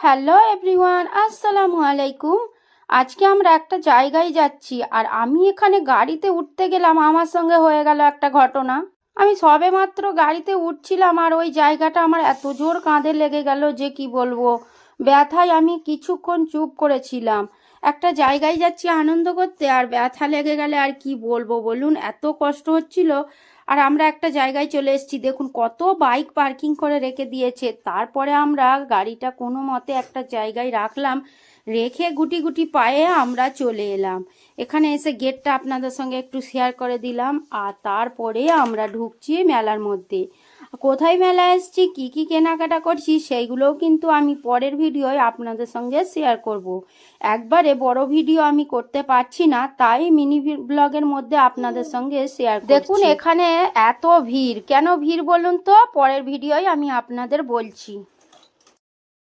Hello everyone, আসসালামু আলাইকুম। আজকে আমরা একটা জায়গায় যাচ্ছি, আর আমি এখানে গাড়িতে উঠতে গেলাম, আমার সঙ্গে হয়ে গেল একটা ঘটনা। আমি সবেমাত্র গাড়িতে উঠছিলাম, আর ওই জায়গাটা আমার এত জোর কাঁধে লেগে গেল যে কি বলবো। ব্যথায় আমি কিছুক্ষণ চুপ করেছিলাম। একটা জায়গায় যাচ্ছি আনন্দ করতে, আর ব্যথা লেগে গেলে আর কি বলবো বলুন, এত কষ্ট হচ্ছিল। আর আমরা একটা জায়গায় চলে এসেছি, দেখুন কত বাইক পার্কিং করে রেখে দিয়েছে। তারপরে আমরা গাড়িটা কোনো মতে একটা জায়গায় রাখলাম, রেখে গুটি গুটি পায়ে আমরা চলে এলাম। এখানে এসে গেটটা আপনাদের সঙ্গে একটু শেয়ার করে দিলাম, আর তারপরে আমরা ঢুকছি মেলার মধ্যে। কোথায় মেলা এসেছি, কি কি কেনাকাটা করছি, সেইগুলোও কিন্তু আমি পরের ভিডিওয় আপনাদের সঙ্গে শেয়ার করব। একবারে বড় ভিডিও আমি করতে পারছি না, তাই মিনি ব্লগের মধ্যে আপনাদের সঙ্গে শেয়ার করছি। দেখুন এখানে এত ভিড়, কেন ভিড় বলুন তো, পরের ভিডিওয় আমি আপনাদের বলছি।